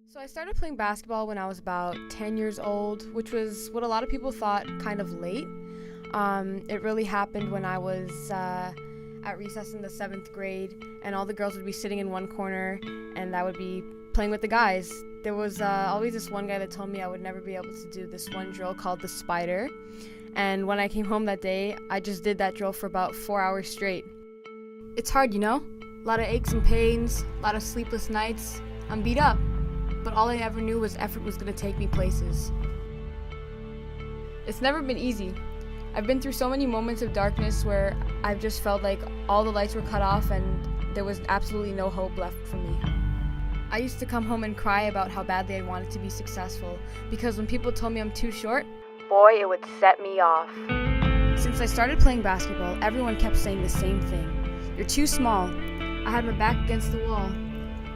So I started playing basketball when I was about 10 years old, which was what a lot of people thought kind of late. It really happened when I was at recess in the 7th grade, and all the girls would be sitting in one corner, and I would be playing with the guys. There was always this one guy that told me I would never be able to do this one drill called the spider. And when I came home that day, I just did that drill for about 4 hours straight. It's hard, you know? A lot of aches and pains, a lot of sleepless nights. I'm beat up. But all I ever knew was effort was going to take me places. It's never been easy. I've been through so many moments of darkness where I've just felt like all the lights were cut off and there was absolutely no hope left for me. I used to come home and cry about how badly I wanted to be successful, because when people told me I'm too short, boy, it would set me off. Since I started playing basketball, everyone kept saying the same thing. You're too small. I had my back against the wall.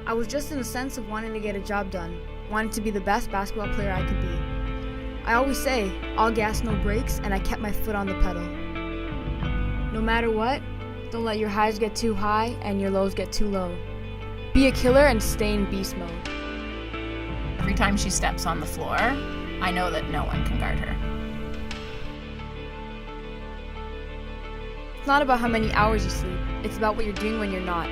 I was just in a sense of wanting to get a job done, wanting to be the best basketball player I could be. I always say, all gas, no brakes, and I kept my foot on the pedal. No matter what, don't let your highs get too high and your lows get too low. Be a killer and stay in beast mode. Every time she steps on the floor, I know that no one can guard her. It's not about how many hours you sleep, it's about what you're doing when you're not.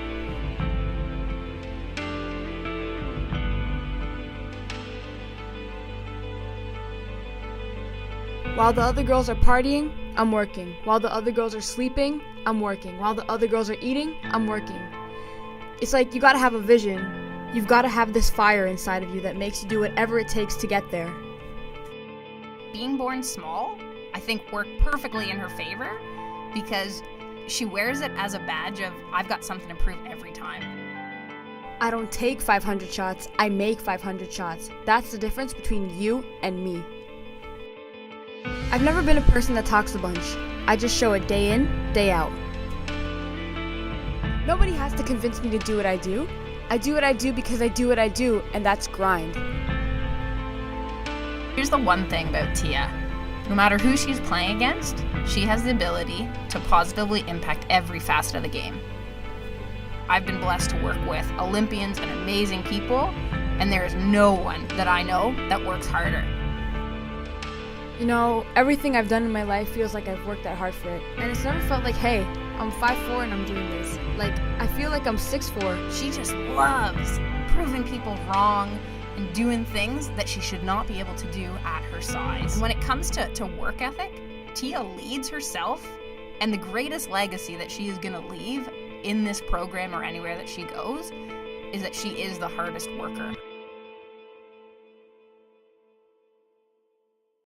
While the other girls are partying, I'm working. While the other girls are sleeping, I'm working. While the other girls are eating, I'm working. It's like you gotta have a vision. You've gotta have this fire inside of you that makes you do whatever it takes to get there. Being born small, I think, worked perfectly in her favor because she wears it as a badge of, I've got something to prove every time. I don't take 500 shots, I make 500 shots. That's the difference between you and me. I've never been a person that talks a bunch. I just show it day in, day out. Nobody has to convince me to do what I do. I do what I do because I do what I do, and that's grind. Here's the one thing about Tiya. No matter who she's playing against, she has the ability to positively impact every facet of the game. I've been blessed to work with Olympians and amazing people, and there is no one that I know that works harder. You know, everything I've done in my life feels like I've worked that hard for it. And it's never felt like, hey, I'm 5'4" and I'm doing this. Like, I feel like I'm 6'4". She just loves proving people wrong and doing things that she should not be able to do at her size. When it comes to work ethic, Tiya leads herself, and the greatest legacy that she is going to leave in this program or anywhere that she goes is that she is the hardest worker.